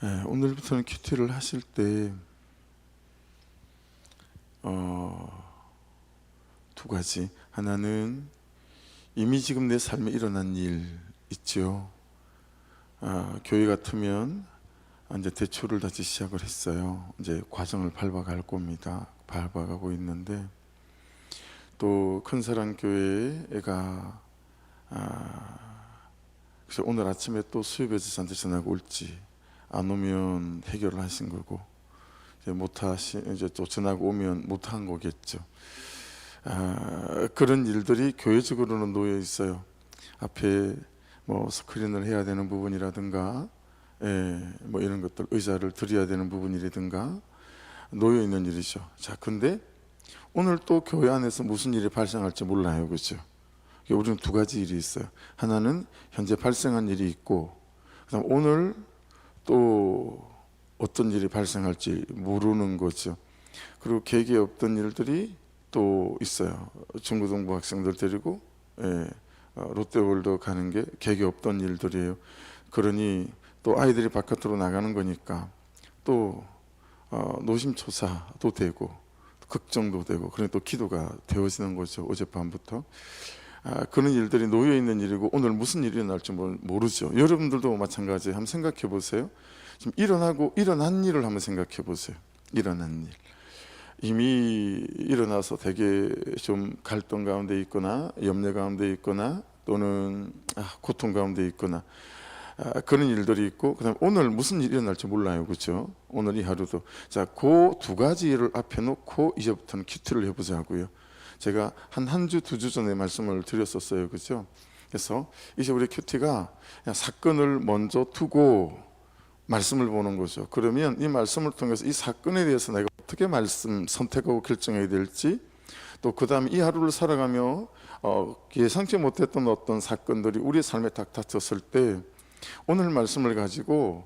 오늘부터는 큐티를 하실 때 두 가지. 하나는 이미 지금 내 삶에 일어난 일 있죠. 교회 같으면 이제 대출을 다시 시작을 했어요. 이제 과정을 밟아갈 겁니다. 밟아가고 있는데, 또 큰사랑교회가 그래서 오늘 아침에 또 수협에서한테 전화가 올지 안 오면 해결을 하신 거고, 이제 또 전화가 오면 못한 거겠죠. 그런 일들이 교회적으로는 놓여 있어요. 앞에 뭐 스크린을 해야 되는 부분이라든가, 뭐 이런 것들, 의자를 드려야 되는 부분이라든가 놓여 있는 일이죠. 자, 근데 오늘 또 교회 안에서 무슨 일이 발생할지 몰라요, 그렇죠? 우리는 두 가지 일이 있어요. 하나는 현재 발생한 일이 있고, 그다음 오늘 또 어떤 일이 발생할지 모르는 거죠. 그리고 계획에 없던 일들이 또 있어요. 중고등부 학생들 데리고 롯데월드 가는 게 계획에 없던 일들이에요. 그러니 또 아이들이 바깥으로 나가는 거니까 또 노심초사도 되고 걱정도 되고, 그러니 또 기도가 되어지는 거죠. 어젯밤부터 그런 일들이 놓여 있는 일이고, 오늘 무슨 일이 일어날지 모르죠. 여러분들도 마찬가지. 한번 생각해 보세요. 지금 일어난 일을 한번 생각해 보세요. 일어난 일, 이미 일어나서 되게 좀 갈등 가운데 있거나 염려 가운데 있거나 또는 고통 가운데 있거나 그런 일들이 있고, 그다음 오늘 무슨 일이 일어날지 몰라요, 그렇죠? 오늘 이 하루도. 자, 그 두 가지 일을 앞에 놓고 이제부터는 큐티를 해보자고요. 제가 한 주, 두 주 전에 말씀을 드렸었어요, 그렇죠? 그래서 이제 우리 큐티가 그냥 사건을 먼저 두고 말씀을 보는 거죠. 그러면 이 말씀을 통해서 이 사건에 대해서 내가 어떻게 선택하고 결정해야 될지, 또 그 다음에 이 하루를 살아가며 예상치 못했던 어떤 사건들이 우리 삶에 딱 닥쳤을 때 오늘 말씀을 가지고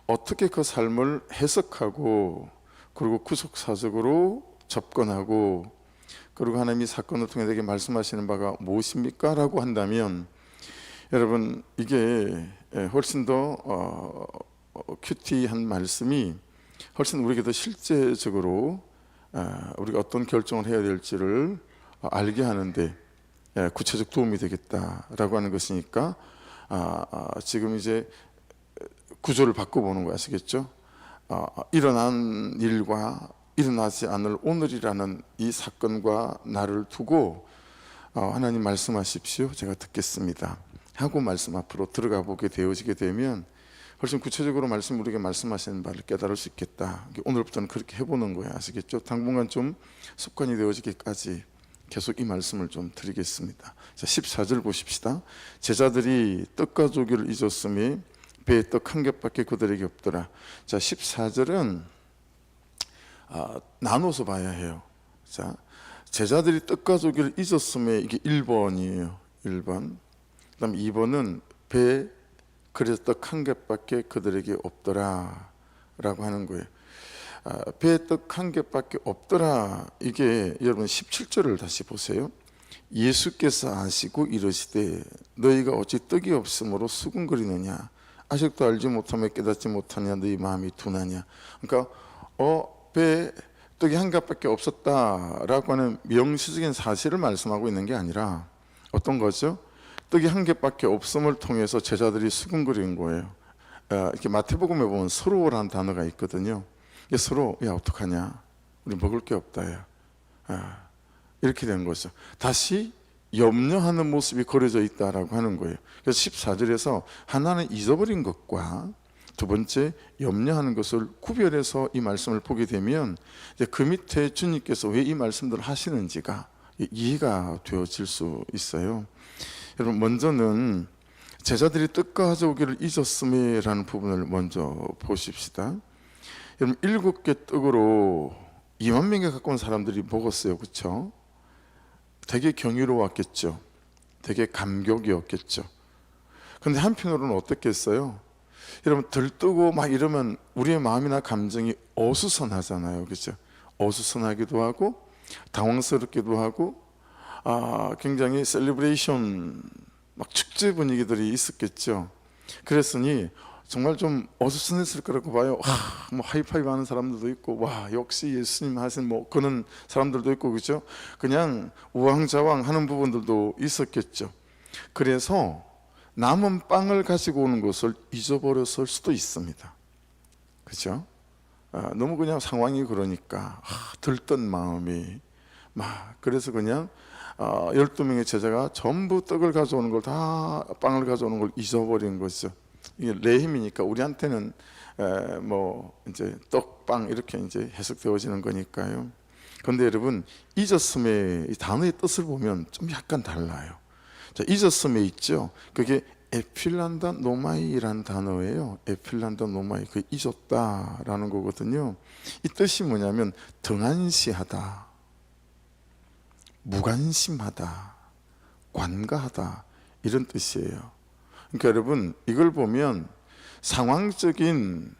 어떻게 그 삶을 해석하고, 그리고 구속사적으로 접근하고, 그리고 하나님이 사건을 통해 내게 말씀하시는 바가 무엇입니까? 라고 한다면, 여러분, 이게 훨씬 더 큐티한 말씀이 훨씬 우리에게 더 실제적으로 우리가 어떤 결정을 해야 될지를 알게 하는데 구체적 도움이 되겠다라고 하는 것이니까, 지금 이제 구조를 바꿔보는 거 아시겠죠? 일어난 일과 일어나지 않을 오늘이라는 이 사건과 나를 두고 하나님 말씀하십시오, 제가 듣겠습니다 하고 말씀 앞으로 들어가 보게 되어지게 되면 훨씬 구체적으로 우리에게 말씀하시는 바를 깨달을 수 있겠다. 오늘부터는 그렇게 해보는 거예요, 아시겠죠? 당분간 좀 습관이 되어지기까지 계속 이 말씀을 좀 드리겠습니다. 자, 14절 보십시다. 제자들이 떡과 조기를 잊었으니 배에 떡 한 겹밖에 그들에게 없더라. 자, 14절은 나눠서 봐야 해요. 자, 제자들이 떡과 조기를 잊었음에 이게 1번이에요. 1번. 그 다음 2번은 배에 그래서 떡 한 겹밖에 그들에게 없더라 라고 하는 거예요. 배에 떡 한 겹밖에 없더라, 이게 여러분 17절을 다시 보세요. 예수께서 아시고 이르시되 너희가 어찌 떡이 없으므로 수군거리느냐, 아직도 알지 못하며 깨닫지 못하냐, 너희 마음이 둔하냐. 그러니까 배에 떡이 한 겹밖에 없었다라고 하는 명시적인 사실을 말씀하고 있는 게 아니라 어떤 거죠? 떡이 한 겹밖에 없음을 통해서 제자들이 수군거리는 거예요. 이렇게 마태복음에 보면 서로라는 단어가 있거든요. 서로, 야 어떡하냐, 우리 먹을 게 없다, 야. 이렇게 된 거죠. 다시 염려하는 모습이 그려져 있다라고 하는 거예요. 그래서 14절에서 하나는 잊어버린 것과 두 번째 염려하는 것을 구별해서 이 말씀을 보게 되면 이제 그 밑에 주님께서 왜 이 말씀들을 하시는지가 이해가 되어질 수 있어요. 여러분, 먼저는 제자들이 떡과 가져오기를 잊었음에 라는 부분을 먼저 보십시다. 여러분, 7개 떡으로 2만 명에 가까운 사람들이 먹었어요, 그렇죠? 되게 경이로웠겠죠. 되게 감격이었겠죠. 그런데 한편으로는 어떻겠어요? 여러분, 들뜨고 막 이러면 우리의 마음이나 감정이 어수선하잖아요, 그렇죠? 어수선하기도 하고 당황스럽기도 하고 굉장히 셀리브레이션 막 축제 분위기들이 있었겠죠. 그랬으니 정말 좀 어수선했을 거라고 봐요. 뭐 하이파이브 하는 사람들도 있고, 와 역시 예수님 하신 뭐 그런 사람들도 있고, 그죠? 그냥 우왕좌왕 하는 부분들도 있었겠죠. 그래서 남은 빵을 가지고 오는 것을 잊어버렸을 수도 있습니다. 그죠? 너무 그냥 상황이 그러니까 들뜬 마음이 막, 그래서 그냥 12명의 제자가 전부 떡을 가져오는 걸 다, 빵을 가져오는 걸 잊어버린 거죠. 이게 레힘이니까 우리한테는 뭐 이제 떡빵 이렇게 이제 해석되어지는 거니까요. 그런데 여러분, 잊었음의 이 단어의 뜻을 보면 좀 약간 달라요. 자, 잊었음에 있죠. 그게 에필란다 노마이라는 단어예요. 에필란다 노마이, 그 잊었다라는 거거든요. 이 뜻이 뭐냐면 등한시하다, 무관심하다, 관가하다, 이런 뜻이에요. 그러니까 여러분, 이걸 보면 상황적인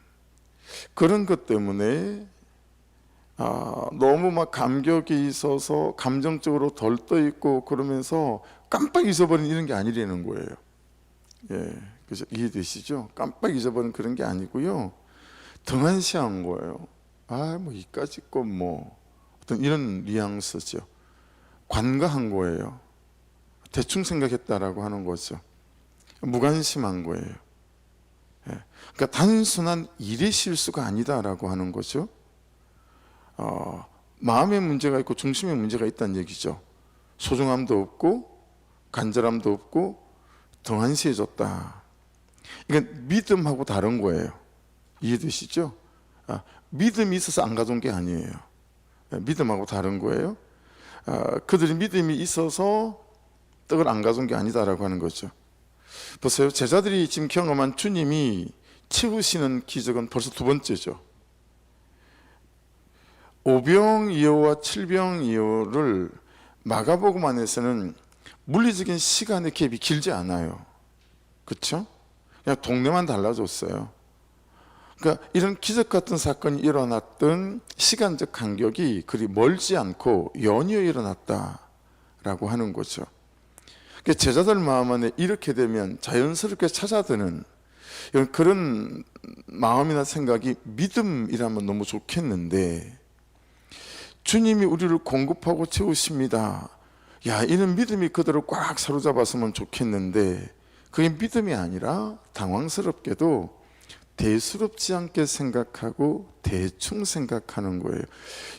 그런 것 때문에 너무 막 감격이 있어서 감정적으로 덜떠 있고 그러면서 깜빡 잊어버린 이런 게 아니라는 거예요. 예, 그죠? 이해되시죠? 깜빡 잊어버린 그런 게 아니고요. 등한시한 거예요. 뭐 이까짓 건 뭐 어떤 이런 뉘앙스죠. 관가한 거예요. 대충 생각했다라고 하는 거죠. 무관심한 거예요. 예. 그러니까 단순한 일의 실수가 아니다라고 하는 거죠. 마음의 문제가 있고 중심의 문제가 있다는 얘기죠. 소중함도 없고 간절함도 없고 등한시해졌다. 이건 믿음하고 다른 거예요. 이해되시죠? 믿음이 있어서 안 가져온 게 아니에요. 믿음하고 다른 거예요. 그들이 믿음이 있어서 떡을 안 가져온 게 아니다라고 하는 거죠. 보세요. 제자들이 지금 경험한 주님이 채우시는 기적은 벌써 두 번째죠. 5병이어와 7병이어를 마가복음 안에서는 물리적인 시간의 갭이 길지 않아요. 그렇죠? 그냥 동네만 달라졌어요. 그러니까 이런 기적 같은 사건이 일어났던 시간적 간격이 그리 멀지 않고 연이어 일어났다라고 하는 거죠. 그러니까 제자들 마음 안에 이렇게 되면 자연스럽게 찾아드는 그런 마음이나 생각이 믿음이라면 너무 좋겠는데, 주님이 우리를 공급하고 채우십니다. 이런 믿음이 그대로 꽉 사로잡았으면 좋겠는데, 그게 믿음이 아니라 당황스럽게도 대수롭지 않게 생각하고 대충 생각하는 거예요.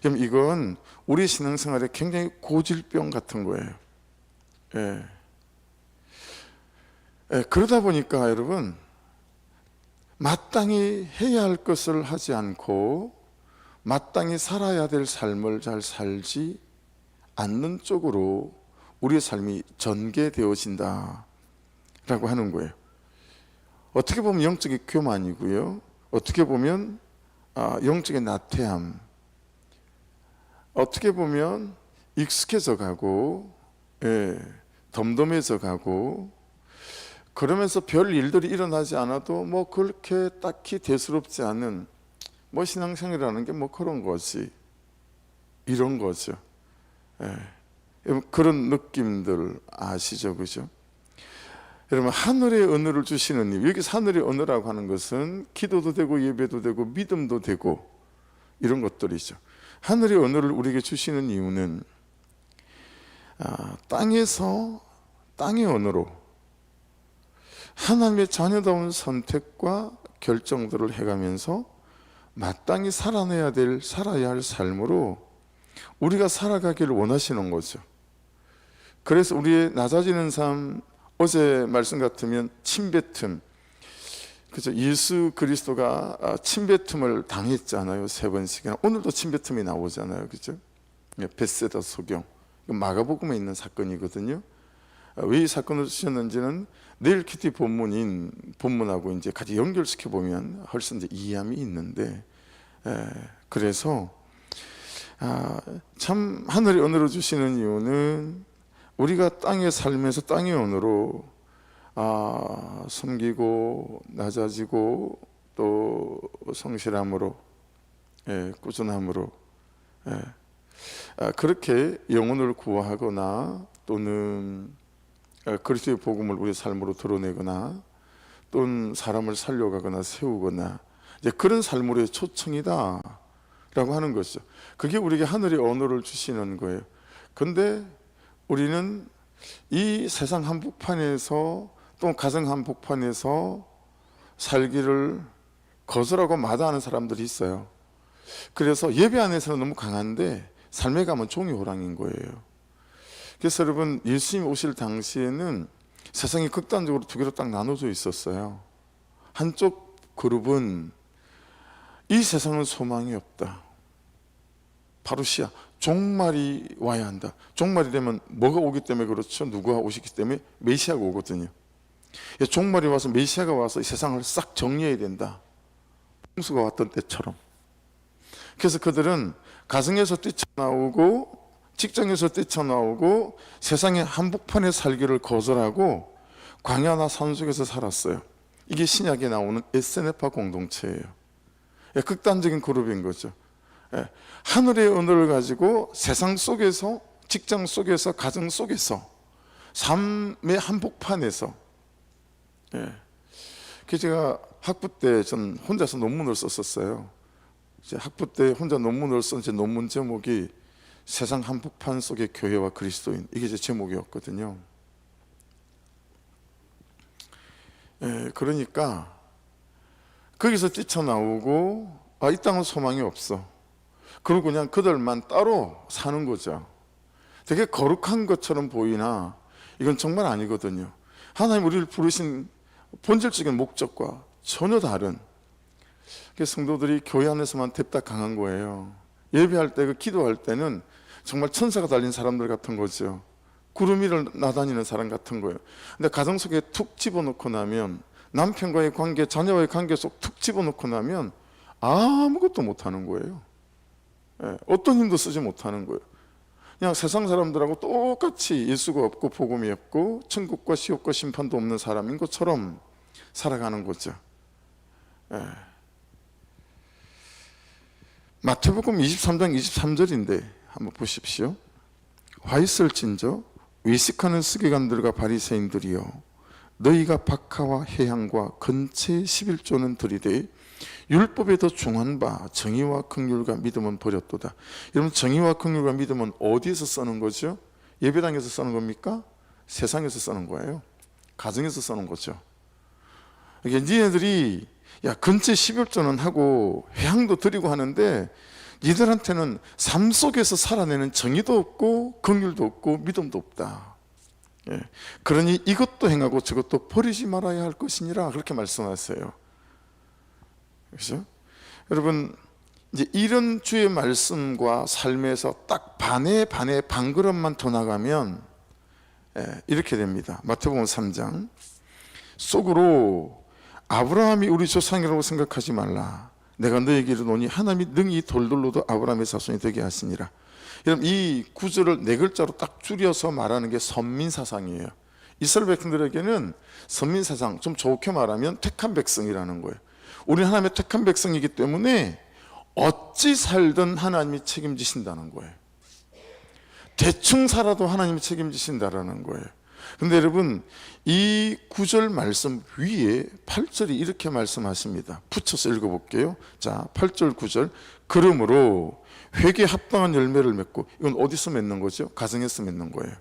그럼 이건 우리 신앙생활에 굉장히 고질병 같은 거예요. 그러다 보니까 여러분, 마땅히 해야 할 것을 하지 않고 마땅히 살아야 될 삶을 잘 살지 않는 쪽으로 우리의 삶이 전개되어진다 라고 하는 거예요. 어떻게 보면 영적인 교만이고요, 어떻게 보면 영적인 나태함, 어떻게 보면 익숙해져 가고 덤덤해져 가고, 그러면서 별 일들이 일어나지 않아도 뭐 그렇게 딱히 대수롭지 않은 뭐 신앙생활이라는 게 뭐 그런 거지, 이런 거죠. 그런 느낌들 아시죠? 그죠? 여러분, 하늘의 언어를 주시는 님, 여기서 하늘의 언어라고 하는 것은 기도도 되고 예배도 되고 믿음도 되고 이런 것들이죠. 하늘의 언어를 우리에게 주시는 이유는 땅에서 땅의 언어로 하나님의 자녀다운 선택과 결정들을 해가면서 마땅히 살아야 할 삶으로 우리가 살아가기를 원하시는 거죠. 그래서 우리의 낮아지는 삶, 어제 말씀 같으면 침뱉음, 그죠? 예수 그리스도가 침뱉음을 당했잖아요. 3번씩이나. 오늘도 침뱉음이 나오잖아요. 그죠? 벳세다 소경, 마가복음에 있는 사건이거든요. 왜 이 사건을 쓰셨는지는 내일 키티 본문하고 이제 같이 연결시켜 보면 훨씬 이제 이해함이 있는데, 그래서 참 하늘의 언어로 주시는 이유는 우리가 땅에 살면서 땅의 언어로 섬기고 낮아지고 또 성실함으로, 꾸준함으로, 그렇게 영혼을 구하거나 또는 그리스도의 복음을 우리 삶으로 드러내거나 또는 사람을 살려가거나 세우거나 이제 그런 삶으로의 초청이다 라고 하는 것이죠. 그게 우리에게 하늘의 언어를 주시는 거예요. 근데 우리는 이 세상 한복판에서 또 가정 한복판에서 살기를 거절하고 마다하는 사람들이 있어요. 그래서 예배 안에서는 너무 강한데 삶에 가면 종이 호랑인 거예요. 그래서 여러분, 예수님 오실 당시에는 세상이 극단적으로 두 개로 딱 나눠져 있었어요. 한쪽 그룹은 이 세상은 소망이 없다. 파루시아, 종말이 와야 한다. 종말이 되면 뭐가 오기 때문에 그렇죠? 누구가 오시기 때문에 메시아가 오거든요. 종말이 와서 메시아가 와서 이 세상을 싹 정리해야 된다. 홍수가 왔던 때처럼. 그래서 그들은 가정에서 뛰쳐나오고 직장에서 뛰쳐나오고 세상의 한복판에 살기를 거절하고 광야나 산속에서 살았어요. 이게 신약에 나오는 에세네파 공동체예요. 극단적인 그룹인 거죠. 하늘의 언어를 가지고 세상 속에서, 직장 속에서, 가정 속에서, 삶의 한복판에서. 제가 학부 때 전 혼자서 논문을 썼었어요. 이제 학부 때 혼자 논문을 쓴 제 논문 제목이 세상 한복판 속의 교회와 그리스도인, 이게 제 제목이었거든요. 그러니까 거기서 뛰쳐나오고 이 땅은 소망이 없어. 그리고 그냥 그들만 따로 사는 거죠. 되게 거룩한 것처럼 보이나 이건 정말 아니거든요. 하나님 우리를 부르신 본질적인 목적과 전혀 다른. 성도들이 교회 안에서만 냅다 강한 거예요. 예배할 때, 기도할 때는 정말 천사가 달린 사람들 같은 거죠. 구름 위를 나다니는 사람 같은 거예요. 근데 가정 속에 툭 집어넣고 나면, 남편과의 관계, 자녀와의 관계 속 툭 집어넣고 나면 아무것도 못하는 거예요. 어떤 힘도 쓰지 못하는 거예요. 그냥 세상 사람들하고 똑같이 예수가 없고 복음이 없고 천국과 지옥과 심판도 없는 사람인 것처럼 살아가는 거죠. 마태복음 23장 23절인데 한번 보십시오. 화 있을진저 외식하는 서기관들과 바리새인들이여, 너희가 박하와 해향과 근체 11조는 들이되 율법에 더 중한 바 정의와 긍휼과 믿음은 버렸도다. 여러분, 정의와 긍휼과 믿음은 어디에서 쓰는 거죠? 예배당에서 쓰는 겁니까? 세상에서 쓰는 거예요. 가정에서 쓰는 거죠. 이게 니네들이 근체 11조는 하고 회향도 드리고 하는데 니들한테는 삶 속에서 살아내는 정의도 없고 긍휼도 없고 믿음도 없다. 그러니 이것도 행하고 저것도 버리지 말아야 할 것이니라, 그렇게 말씀하세요. 그렇죠? 여러분, 이제 이런 주의 말씀과 삶에서 딱 반에 반 걸음만 더 나가면 이렇게 됩니다. 마태복음 3장, 속으로 아브라함이 우리 조상이라고 생각하지 말라. 내가 너에게 이르노니 하나님이 능히 돌들로도 아브라함의 자손이 되게 하시니라. 여러분, 이 구절을 네 글자로 딱 줄여서 말하는 게 선민사상이에요. 이스라엘 백성들에게는 선민사상, 좀 좋게 말하면 택한 백성이라는 거예요. 우리는 하나님의 택한 백성이기 때문에 어찌 살든 하나님이 책임지신다는 거예요. 대충 살아도 하나님이 책임지신다라는 거예요. 근데 여러분, 이 9절 말씀 위에 8절이 이렇게 말씀하십니다. 붙여서 읽어볼게요. 자, 8절 9절. 그러므로 회개에 합당한 열매를 맺고, 이건 어디서 맺는 거죠? 가정에서 맺는 거예요.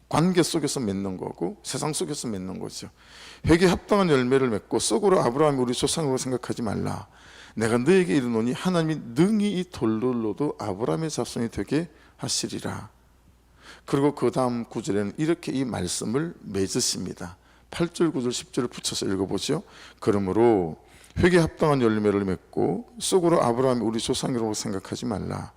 관계 속에서 맺는 거고 세상 속에서 맺는 거죠. 회개에 합당한 열매를 맺고 썩으로 아브라함이 우리 조상으로 생각하지 말라. 내가 너에게 이르노니 하나님이 능히 이 돌들로도 아브라함의 자손이 되게 하시리라. 그리고 그 다음 구절에는 이렇게 이 말씀을 맺으십니다. 8절, 9절, 10절을 붙여서 읽어보죠. 그러므로 회개에 합당한 열매를 맺고 썩으로 아브라함이 우리 조상이라고 생각하지 말라.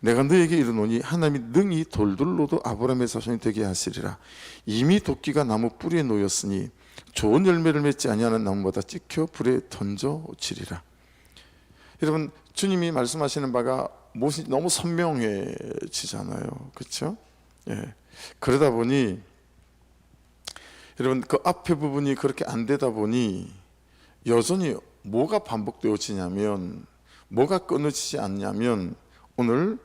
내가 너에게 이르노니 하나님이 능히 돌들로도 아브라함의 자손이 되게 하시리라. 이미 도끼가 나무 뿌리에 놓였으니 좋은 열매를 맺지 아니하는 나무보다 찍혀 불에 던져지리라. 여러분, 주님이 말씀하시는 바가 너무 선명해지잖아요. 그렇죠? 그러다 보니 여러분, 그 앞에 부분이 그렇게 안 되다 보니 여전히 뭐가 반복되어지냐면, 뭐가 끊어지지 않냐면, 오늘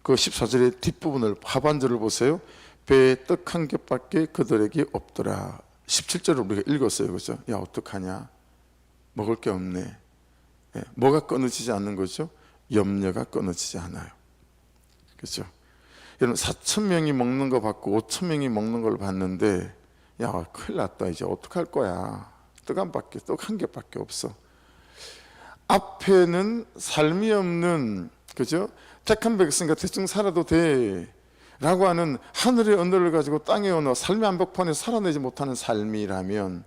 그 14절의 뒷부분을, 하반절을 보세요. 배에 떡 한 겹밖에 그들에게 없더라. 17절을 우리가 읽었어요. 그죠? 야, 어떡하냐? 먹을 게 없네. 예, 뭐가 끊어지지 않는 거죠? 염려가 끊어지지 않아요. 그렇죠? 여러분 4,000명이 먹는 거 봤고 5,000명이 먹는 걸 봤는데 야 큰일 났다, 이제 어떡할 거야. 떡 한 개밖에 없어. 앞에는 삶이 없는, 그죠? 택한 백성과 대충 살아도 돼 라고 하는 하늘의 언어를 가지고 땅의 언어, 삶의 한복판에 살아내지 못하는 삶이라면,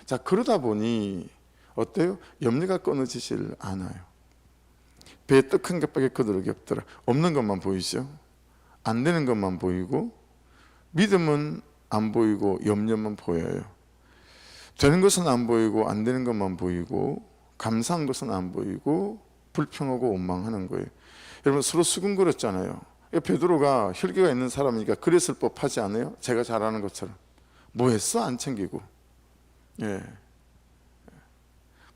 자 그러다 보니 어때요? 염려가 끊어지질 않아요. 배에 떡 한 개밖에 그릇이 없더라. 없는 것만 보이죠? 안 되는 것만 보이고, 믿음은 안 보이고 염려만 보여요. 되는 것은 안 보이고 안 되는 것만 보이고, 감사한 것은 안 보이고 불평하고 원망하는 거예요. 여러분 서로 수근거렸잖아요. 베드로가 혈기가 있는 사람이니까 그랬을 법하지 않아요? 제가 잘하는 것처럼. 뭐 했어? 안 챙기고. 예.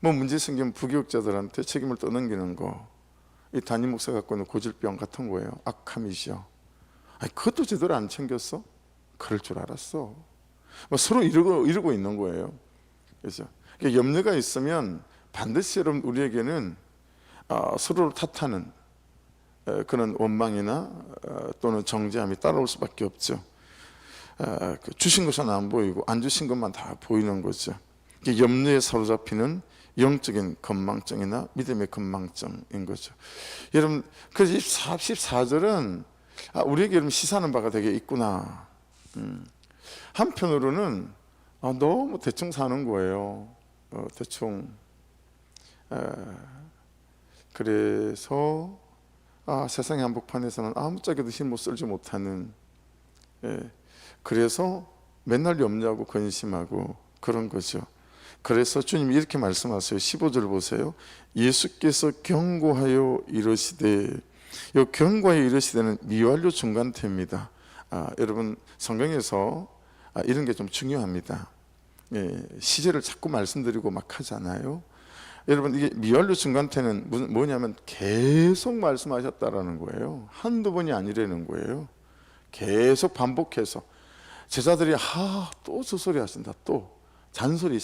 뭐 문제 생기면 부교육자들한테 책임을 떠넘기는 거, 이 담임 목사 갖고 있는 고질병 같은 거예요. 악함이죠. 아니 그것도 제대로 안 챙겼어? 그럴 줄 알았어. 뭐 서로 이러고 있는 거예요. 그렇죠? 그러니까 염려가 있으면 반드시 여러분 우리에게는 서로를 탓하는 그런 원망이나 또는 정죄함이 따라올 수밖에 없죠. 주신 것은 안 보이고 안 주신 것만 다 보이는 거죠. 염려에 사로잡히는 영적인 건망증이나 믿음의 건망증인 거죠. 여러분 그래서 14절은 우리에게 여러분 시사하는 바가 되게 있구나. 한편으로는 너무 대충 사는 거예요. 대충. 그래서 세상의 한복판에서는 아무짝에도 힘 못 쓸지 못하는, 그래서 맨날 염려하고 근심하고 그런 거죠. 그래서 주님이 이렇게 말씀하세요. 15절 보세요. 예수께서 경고하여 이르시되, 이 경고하여 이르시되는 미완료 중간태입니다. 여러분 성경에서 이런 게 좀 중요합니다. 시제를 자꾸 말씀드리고 막 하잖아요. 여러분 이게 미완료 중간태는 뭐냐면 계속 말씀하셨다라는 거예요. 한두 번이 아니라는 거예요. 계속 반복해서 제자들이 또 저 소리 하신다, 또 잔소리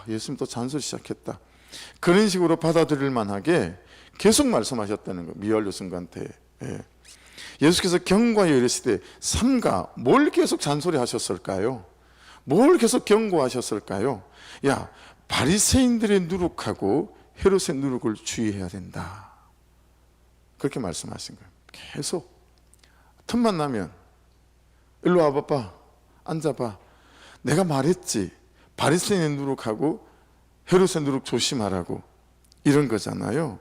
예수님 또 잔소리 시작했다, 그런 식으로 받아들일 만하게 계속 말씀하셨다는 거예요. 미완료 중간태. 예수께서 경고하여 이르시되, 삼가 뭘 계속 잔소리 하셨을까요? 뭘 계속 경고하셨을까요? 야, 바리새인들의 누룩하고 헤롯의 누룩을 주의해야 된다. 그렇게 말씀하신 거예요. 계속 틈만 나면 일로 와봐봐, 앉아봐, 내가 말했지, 바리새인의 누룩하고 헤롯의 누룩 조심하라고, 이런 거잖아요.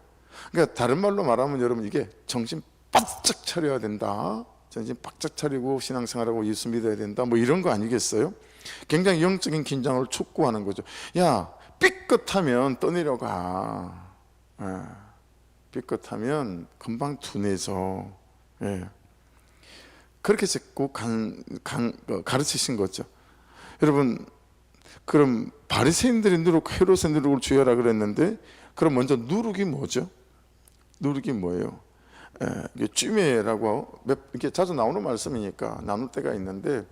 그러니까 다른 말로 말하면 여러분 이게 정신 바짝 차려야 된다, 정신 바짝 차리고 신앙생활하고 예수 믿어야 된다, 뭐 이런 거 아니겠어요? 굉장히 영적인 긴장을 촉구하는 거죠. 야, 삐끗하면 떠내려가. 삐끗하면 금방 둔해져. 그렇게 자꾸 가르치신 거죠. 여러분, 그럼 바리새인들이 누룩, 헤롯의 누룩을 주의하라 그랬는데, 그럼 먼저 누룩이 뭐죠? 누룩이 뭐예요? 이게 쥐매라고 이렇게 자주 나오는 말씀이니까 나눌 때가 있는데,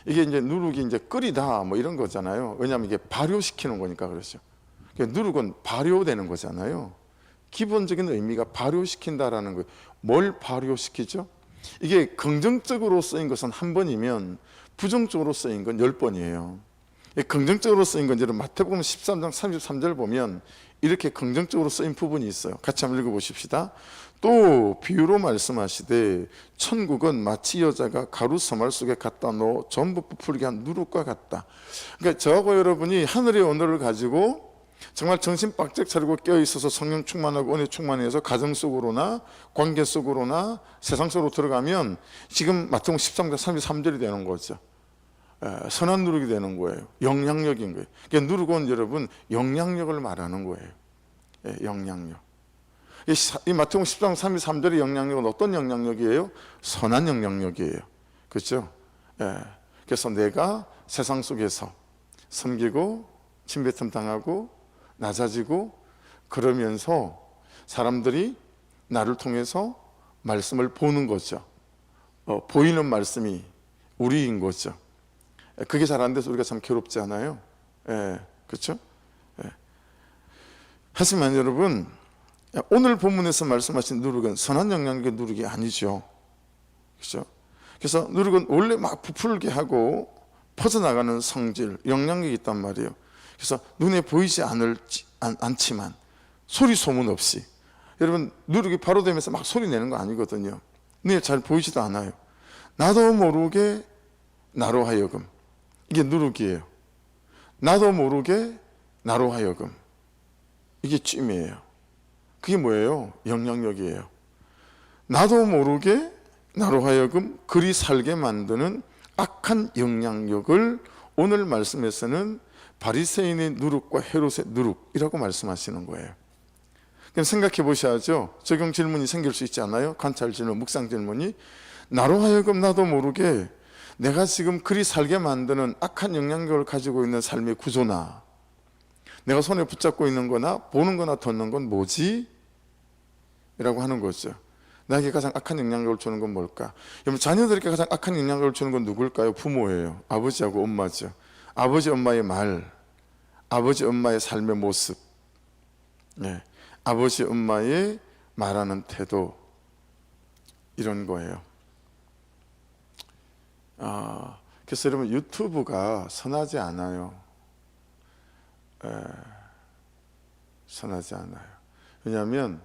이게 이제 누룩이 이제 끓이다 뭐 이런 거잖아요. 왜냐하면 이게 발효시키는 거니까 그렇죠. 누룩은 발효되는 거잖아요. 기본적인 의미가 발효시킨다라는 거예요. 뭘 발효시키죠? 이게 긍정적으로 쓰인 것은 한 번이면 부정적으로 쓰인 건 10번이에요. 긍정적으로 쓰인 건 여러분 마태복음 13장 33절 보면 이렇게 긍정적으로 쓰인 부분이 있어요. 같이 한번 읽어보십시다. 또 비유로 말씀하시되, 천국은 마치 여자가 가루 서말 속에 갖다 넣어 전부 부풀게 한 누룩과 같다. 그러니까 저하고 여러분이 하늘의 언어를 가지고 정말 정신 바짝 차리고 깨어있어서 성령 충만하고 은혜 충만해서 가정 속으로나 관계 속으로나 세상 속으로 들어가면 지금 마태복음 13장 33절이 되는 거죠. 선한 누룩이 되는 거예요. 영향력인 거예요. 그러니까 누룩은 여러분 영향력을 말하는 거예요. 영향력. 이 마태복음 10장 33절의 영향력은 어떤 영향력이에요? 선한 영향력이에요. 그렇죠? 그래서 내가 세상 속에서 섬기고 침뱉음 당하고 낮아지고 그러면서 사람들이 나를 통해서 말씀을 보는 거죠. 보이는 말씀이 우리인 거죠. 그게 잘 안 돼서 우리가 참 괴롭지 않아요? 그렇죠? 하지만 여러분, 오늘 본문에서 말씀하신 누룩은 선한 영향력의 누룩이 아니죠. 그렇죠? 그래서 누룩은 원래 막 부풀게 하고 퍼져나가는 성질, 영향력이 있단 말이에요. 그래서 눈에 보이지 않지만 소리 소문 없이, 여러분 누룩이 바로 되면서 막 소리 내는 거 아니거든요. 눈에 잘 보이지도 않아요. 나도 모르게 나로 하여금, 이게 누룩이에요. 나도 모르게 나로 하여금, 이게 찜이에요. 그게 뭐예요? 영향력이에요. 나도 모르게 나로 하여금 그리 살게 만드는 악한 영향력을 오늘 말씀에서는 바리새인의 누룩과 헤롯의 누룩이라고 말씀하시는 거예요. 그럼 생각해 보셔야죠. 적용 질문이 생길 수 있지 않아요? 관찰 질문, 묵상 질문이. 나로 하여금 나도 모르게 내가 지금 그리 살게 만드는 악한 영향력을 가지고 있는 삶의 구조나, 내가 손에 붙잡고 있는 거나 보는 거나 듣는 건 뭐지? 이라고 하는 거죠. 나에게 가장 악한 영향력을 주는 건 뭘까? 여러분, 자녀들에게 가장 악한 영향력을 주는 건 누굴까요? 부모예요. 아버지하고 엄마죠. 아버지 엄마의 말, 아버지 엄마의 삶의 모습, 네. 아버지 엄마의 말하는 태도, 이런 거예요. 그래서 여러분, 유튜브가 선하지 않아요. 선하지 않아요. 왜냐하면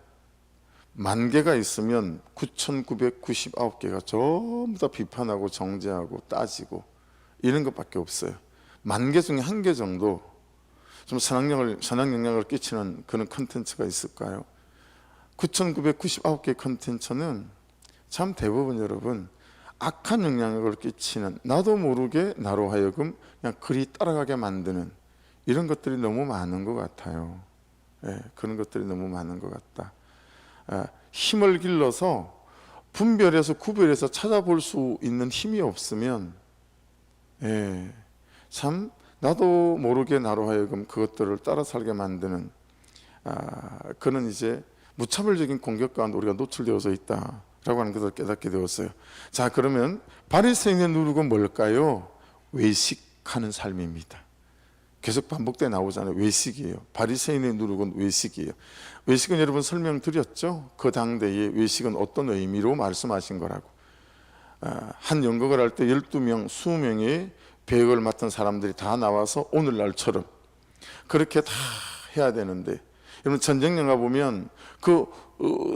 10,000개가 있으면 9,999개가 전부 다 비판하고 정죄하고 따지고 이런 것밖에 없어요. 10,000개 중에 1개 정도 좀 선한 영향을 끼치는 그런 컨텐츠가 있을까요? 9,999개 컨텐츠는 참 대부분 여러분 악한 영향력을 끼치는, 나도 모르게 나로 하여금 그냥 그리 따라가게 만드는 이런 것들이 너무 많은 것 같아요. 그런 것들이 너무 많은 것 같다. 힘을 길러서 분별해서 구별해서 찾아볼 수 있는 힘이 없으면 참 나도 모르게 나로 하여금 그것들을 따라 살게 만드는 그는 이제 무차별적인 공격 가운데 우리가 노출되어져 있다라고 하는 것을 깨닫게 되었어요. 자, 그러면 바리새인의 누룩은 뭘까요? 외식하는 삶입니다. 계속 반복돼 나오잖아요. 외식이에요. 바리새인의 누룩은 외식이에요. 외식은 여러분 설명드렸죠. 그 당대에 외식은 어떤 의미로 말씀하신 거라고. 한 연극을 할 때 12명, 20명의 배역을 맡은 사람들이 다 나와서 오늘날처럼 그렇게 다 해야 되는데, 여러분 전쟁 영화 보면 그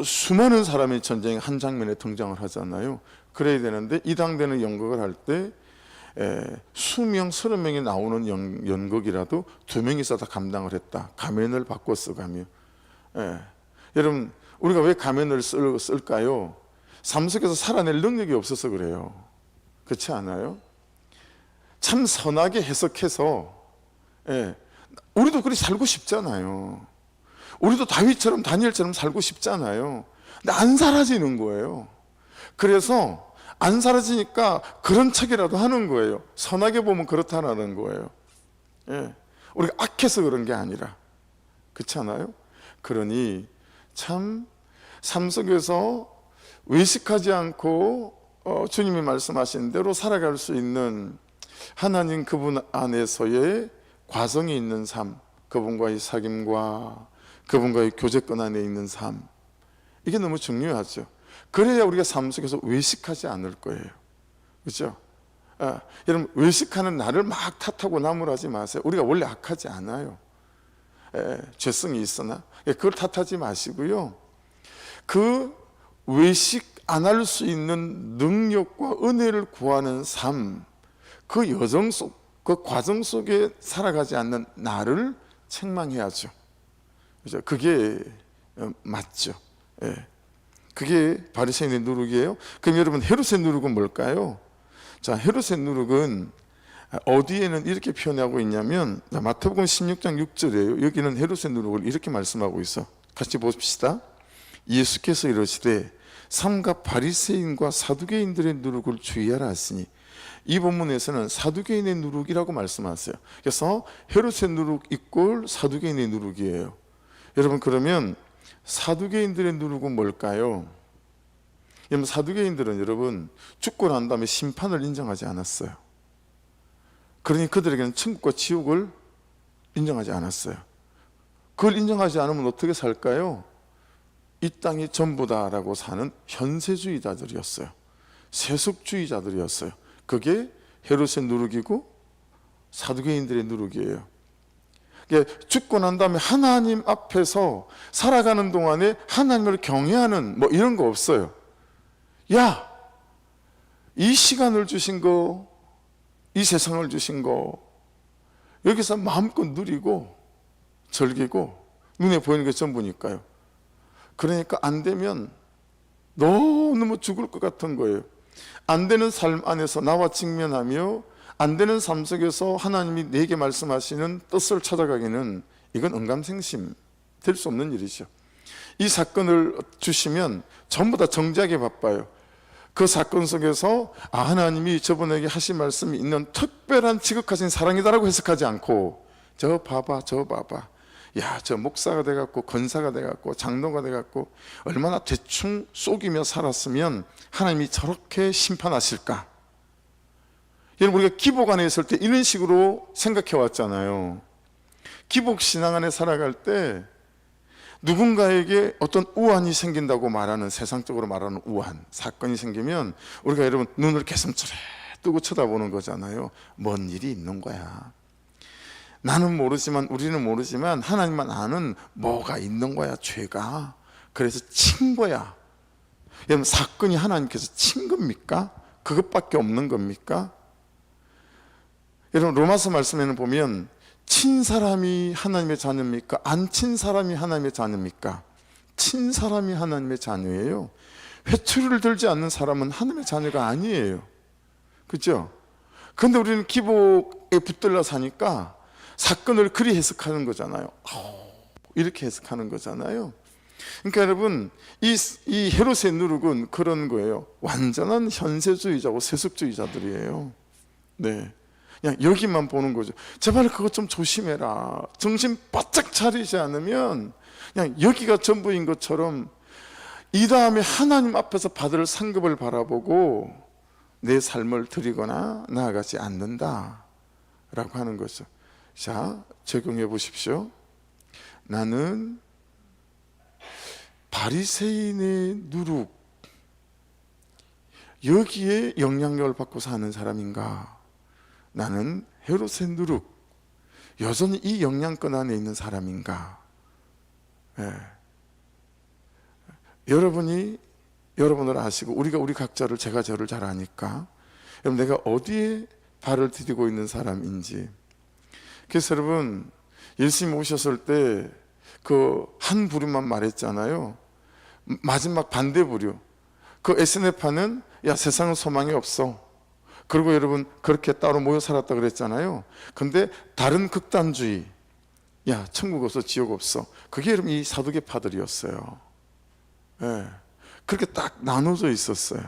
수많은 사람이 전쟁 한 장면에 등장을 하잖아요. 그래야 되는데 이 당대는 연극을 할 때 수명, 30명이 나오는 연극이라도 2명이서 다 감당을 했다. 가면을 바꿔 써가며. 여러분, 우리가 왜 가면을 쓸까요? 삶 속에서 살아낼 능력이 없어서 그래요. 그렇지 않아요? 참 선하게 해석해서, 우리도 그렇게 살고 싶잖아요. 우리도 다윗처럼 다니엘처럼 살고 싶잖아요. 근데 안 사라지는 거예요. 그래서 안 사라지니까 그런 척이라도 하는 거예요. 선하게 보면 그렇다라는 거예요. 우리가 악해서 그런 게 아니라. 그렇지 않아요? 그러니 참 삶 속에서 외식하지 않고 주님이 말씀하신 대로 살아갈 수 있는 하나님 그분 안에서의 과정이 있는 삶, 그분과의 사귐과 그분과의 교제권 안에 있는 삶, 이게 너무 중요하죠. 그래야 우리가 삶 속에서 외식하지 않을 거예요. 그렇죠? 여러분, 외식하는 나를 막 탓하고 나무라지 마세요. 우리가 원래 악하지 않아요. 죄성이 있으나 그걸 탓하지 마시고요. 그 외식 안 할 수 있는 능력과 은혜를 구하는 삶, 그 여정 속, 그 과정 속에 살아가지 않는 나를 책망해야죠. 그죠? 그게 맞죠. 그게 바리새인의 누룩이에요. 그럼 여러분, 헤롯의 누룩은 뭘까요? 자, 헤롯의 누룩은 어디에는 이렇게 표현하고 있냐면, 마태복음 16장 6절이에요. 여기는 헤롯의 누룩을 이렇게 말씀하고 있어. 같이 봅시다. 예수께서 이러시되 삼가 바리새인과 사두개인들의 누룩을 주의하라 하시니, 이 본문에서는 사두개인의 누룩이라고 말씀하세요. 그래서 헤롯의 누룩 이꼴 사두개인의 누룩이에요. 여러분, 그러면 사두개인들의 누룩은 뭘까요? 여러분, 사두개인들은 여러분 죽고 난 다음에 심판을 인정하지 않았어요. 그러니 그들에게는 천국과 지옥을 인정하지 않았어요. 그걸 인정하지 않으면 어떻게 살까요? 이 땅이 전부다라고 사는 현세주의자들이었어요. 세속주의자들이었어요. 그게 헤롯의 누룩이고 사두개인들의 누룩이에요. 죽고 난 다음에 하나님 앞에서 살아가는 동안에 하나님을 경외하는 뭐 이런 거 없어요. 야, 이 시간을 주신 거, 이 세상을 주신 거 여기서 마음껏 누리고 즐기고 눈에 보이는 게 전부니까요. 그러니까 안 되면 너무 죽을 것 같은 거예요. 안 되는 삶 안에서 나와 직면하며 안 되는 삶 속에서 하나님이 내게 말씀하시는 뜻을 찾아가기는 이건 언감생심 될 수 없는 일이죠. 이 사건을 주시면 전부 다 정지하게 바빠요. 그 사건 속에서 하나님이 저분에게 하신 말씀이 있는 특별한 지극하신 사랑이다라고 해석하지 않고 저 봐봐 야, 저 목사가 돼갖고 권사가 돼갖고 장로가 돼갖고 얼마나 대충 속이며 살았으면 하나님이 저렇게 심판하실까. 여러분, 우리가 기복 안에 있을 때 이런 식으로 생각해 왔잖아요. 기복 신앙 안에 살아갈 때 누군가에게 어떤 우환이 생긴다고 말하는, 세상적으로 말하는 우환 사건이 생기면 우리가 여러분 눈을 개슴츠레 뜨고 쳐다보는 거잖아요. 뭔 일이 있는 거야. 나는 모르지만, 우리는 모르지만 하나님만 아는 뭐가 있는 거야, 죄가. 그래서 친 거야. 여러분, 사건이 하나님께서 친 겁니까? 그것밖에 없는 겁니까? 여러분, 로마서 말씀에는 보면 친 사람이 하나님의 자녀입니까? 안 친 사람이 하나님의 자녀입니까? 친 사람이 하나님의 자녀예요. 회초리를 들지 않는 사람은 하나님의 자녀가 아니에요. 그렇죠? 그런데 우리는 기복에 붙들려 사니까 사건을 그리 해석하는 거잖아요. 이렇게 해석하는 거잖아요. 그러니까 여러분, 이 헤롯의 누룩은 그런 거예요. 완전한 현세주의자고 세속주의자들이에요. 네, 그냥 여기만 보는 거죠. 제발 그것 좀 조심해라. 정신 바짝 차리지 않으면 그냥 여기가 전부인 것처럼 이 다음에 하나님 앞에서 받을 상급을 바라보고 내 삶을 드리거나 나아가지 않는다 라고 하는 거죠. 자, 적용해 보십시오. 나는 바리새인의 누룩, 여기에 영향력을 받고 사는 사람인가? 나는 헤롯의 누룩, 여전히 이 영향권 안에 있는 사람인가? 예. 여러분이 여러분을 아시고 우리가 우리 각자를, 제가 저를 잘 아니까 여러분, 내가 어디에 발을 디디고 있는 사람인지. 그래서 여러분, 예수님 오셨을 때 그 한 부류만 말했잖아요. 마지막 반대 부류, 그 SNF파는 야, 세상은 소망이 없어. 그리고 여러분, 그렇게 따로 모여 살았다 그랬잖아요. 근데 다른 극단주의, 야, 천국 없어, 지옥 없어. 그게 여러분 이 사두개파들이었어요. 예. 그렇게 딱 나눠져 있었어요.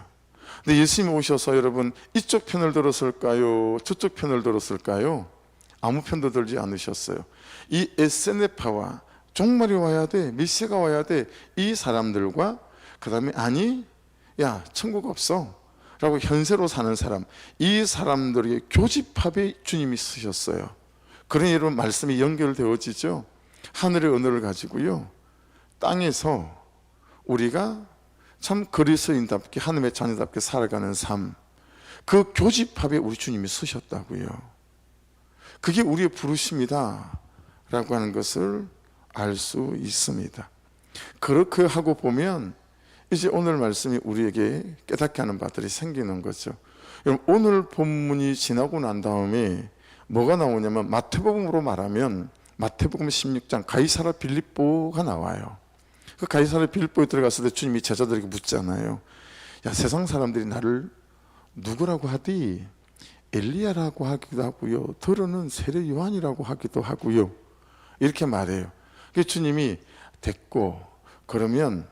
근데 예수님이 오셔서 여러분 이쪽 편을 들었을까요? 저쪽 편을 들었을까요? 아무 편도 들지 않으셨어요. 이 SNF파와 종말이 와야 돼, 메시아가 와야 돼, 이 사람들과 그 다음에 아니, 야, 천국 없어 라고 현세로 사는 사람, 이 사람들에게 교집합에 주님이 쓰셨어요. 그러니 여러분, 말씀이 연결되어지죠. 하늘의 언어를 가지고요, 땅에서 우리가 참 그리스도인답게 하나님의 자녀답게 살아가는 삶, 그 교집합에 우리 주님이 쓰셨다고요. 그게 우리의 부르심이다 라고 하는 것을 알 수 있습니다. 그렇게 하고 보면 이제 오늘 말씀이 우리에게 깨닫게 하는 바들이 생기는 거죠. 오늘 본문이 지나고 난 다음에 뭐가 나오냐면, 마태복음으로 말하면 마태복음 16장 가이사랴 빌립보가 나와요. 그 가이사랴 빌립보에 들어갔을 때 주님이 제자들에게 묻잖아요. 야, 세상 사람들이 나를 누구라고 하디? 엘리야라고 하기도 하고요, 더러는 세례 요한이라고 하기도 하고요, 이렇게 말해요. 그래서 주님이 됐고, 그러면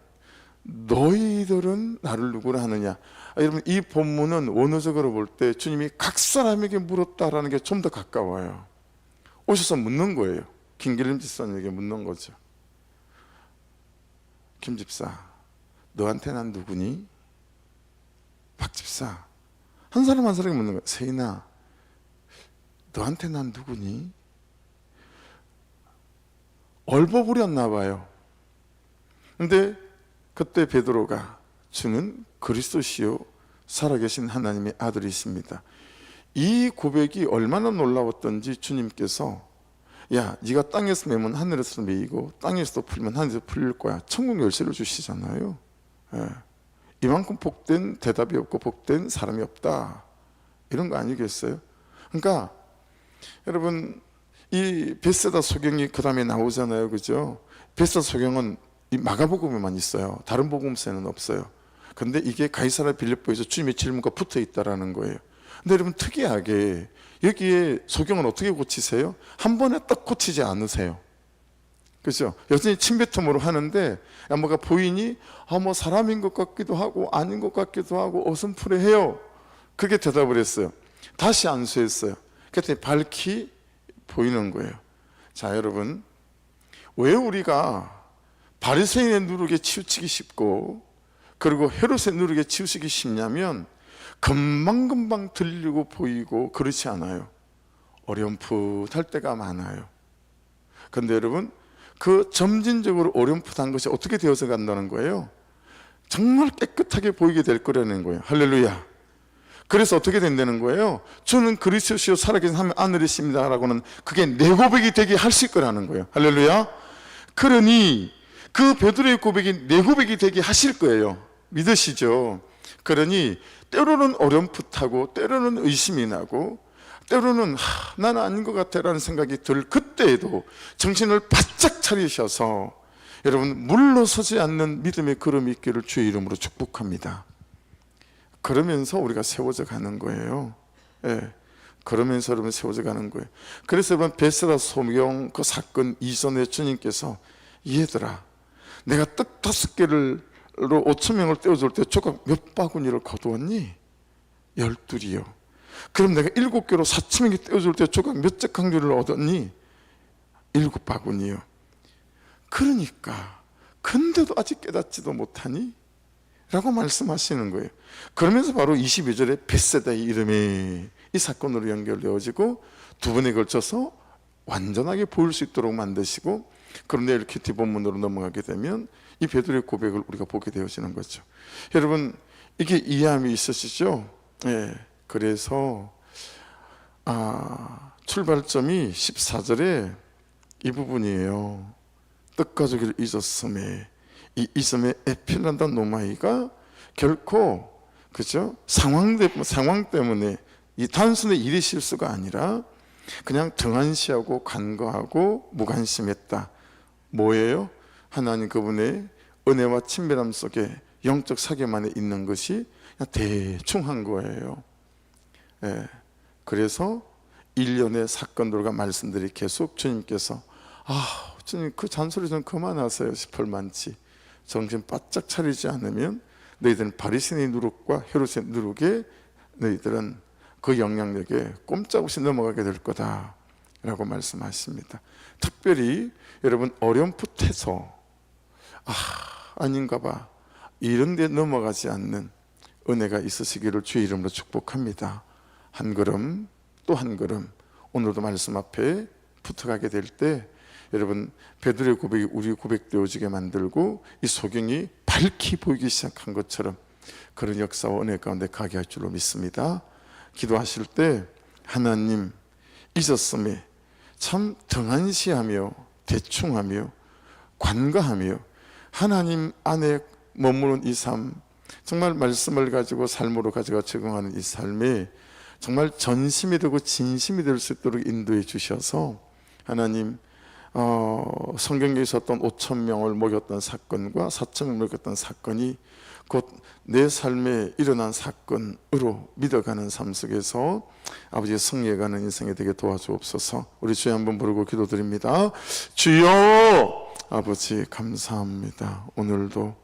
너희들은 나를 누구라 하느냐? 여러분, 이 본문은 원어적으로 볼 때 주님이 각 사람에게 물었다라는 게 좀 더 가까워요. 오셔서 묻는 거예요. 김길림 집사님에게 묻는 거죠. 김 집사, 너한테 난 누구니? 박 집사, 한 사람 한 사람에게 묻는 거예요. 세인아, 너한테 난 누구니? 얼버무렸나 봐요. 근데 그때 베드로가 주는 그리스도시요 살아계신 하나님의 아들이십니다. 이 고백이 얼마나 놀라웠던지 주님께서 야, 네가 땅에서 매면 하늘에서 매이고 땅에서 풀면 하늘에서 풀릴 거야. 천국 열쇠를 주시잖아요. 예. 이만큼 복된 대답이 없고 복된 사람이 없다, 이런 거 아니겠어요? 그러니까 여러분, 이 베세다 소경이 그 다음에 나오잖아요, 그죠? 베세다 소경은 이 마가복음에만 있어요. 다른 복음서에는 없어요. 근데 이게 가이사랴 빌립보에서 주님의 질문과 붙어 있다라는 거예요. 근데 여러분, 특이하게 여기에 소경을 어떻게 고치세요? 한 번에 딱 고치지 않으세요. 그죠? 여전히 침뱉음으로 하는데 뭐가 보이니 뭐 사람인 것 같기도 하고 아닌 것 같기도 하고 어슴푸레해요. 그게 대답을 했어요. 다시 안수했어요. 그랬더니 밝히 보이는 거예요. 자, 여러분, 왜 우리가 바리새인의 누룩에 치우치기 쉽고 그리고 헤롯의 누룩에 치우치기 쉽냐면 금방금방 들리고 보이고 그렇지 않아요. 어렴풋할 때가 많아요. 근데 여러분, 그 점진적으로 어렴풋한 것이 어떻게 되어서 간다는 거예요? 정말 깨끗하게 보이게 될 거라는 거예요. 할렐루야. 그래서 어떻게 된다는 거예요? 주는 그리스도시요 살아계신 하나님 아들이십니다 라고는 그게 내 고백이 되게 하실 거라는 거예요. 할렐루야. 그러니 그 베드로의 고백이 내 고백이 되게 하실 거예요. 믿으시죠? 그러니 때로는 어렴풋하고 때로는 의심이 나고 때로는 나는 아닌 것 같아 라는 생각이 들 그때에도 정신을 바짝 차리셔서 여러분, 물러서지 않는 믿음의 걸음이 있기를 주의 이름으로 축복합니다. 그러면서 우리가 세워져 가는 거예요. 예, 그러면서 여러분 세워져 가는 거예요. 그래서 여러분, 베세다 소경 그 사건 이전에 주님께서 얘들아, 내가 떡 5개를 5,000명을 떼어줄 때 조각 몇 바구니를 거두었니? 12이요. 그럼 내가 7개로 4,000명이 떼어줄 때 조각 몇 짝강주를 얻었니? 7바구니요. 그러니까 근데도 아직 깨닫지도 못하니? 라고 말씀하시는 거예요. 그러면서 바로 22절에 베세다의 이름이 이 사건으로 연결되어지고 두 번에 걸쳐서 완전하게 보일 수 있도록 만드시고, 그런데 이렇게 뒷본문으로 넘어가게 되면 이 베드로의 고백을 우리가 보게 되어지는 거죠. 여러분, 이게 이해함이 있으시죠? 예. 그래서 출발점이 14절에 이 부분이에요. 떡 가져기를 잊었음에, 이 잊음의 에필란다 노마이가 결코, 그죠? 상황 때문에 이 단순히 일이 실수가 아니라 그냥 등한시하고 간과하고 무관심했다. 뭐예요? 하나님 그분의 은혜와 친밀함 속에 영적 사귐 안에 있는 것이 그냥 대충 한 거예요. 예. 그래서 일련의 사건들과 말씀들이 계속 주님께서 주님 그 잔소리 좀 그만하세요 싶을 만치 정신 바짝 차리지 않으면 너희들은 바리새인의 누룩과 헤롯의 누룩에 너희들은 그 영향력에 꼼짝없이 넘어가게 될 거다 라고 말씀하십니다. 특별히 여러분, 어렴풋해서 아닌가 봐 이런 데 넘어가지 않는 은혜가 있으시기를 주의 이름으로 축복합니다. 한 걸음 또 한 걸음 오늘도 말씀 앞에 붙어가게 될 때 여러분, 베드로의 고백이 우리 고백되어지게 만들고 이 소경이 밝히 보이기 시작한 것처럼 그런 역사와 은혜 가운데 가게 할 줄로 믿습니다. 기도하실 때 하나님 잊었음에 참 등한시하며 대충하며 관과하며 하나님 안에 머무는 이 삶, 정말 말씀을 가지고 삶으로 가져가 적용하는 이 삶에 정말 전심이 되고 진심이 될 수 있도록 인도해 주셔서 하나님, 성경에 있었던 5,000명을 먹였던 사건과 4,000명을 먹였던 사건이 곧 내 삶에 일어난 사건으로 믿어가는 삶 속에서 아버지의 승리해가는 인생이 되게 도와주옵소서. 우리 주여 한번 부르고 기도드립니다. 주여, 아버지 감사합니다. 오늘도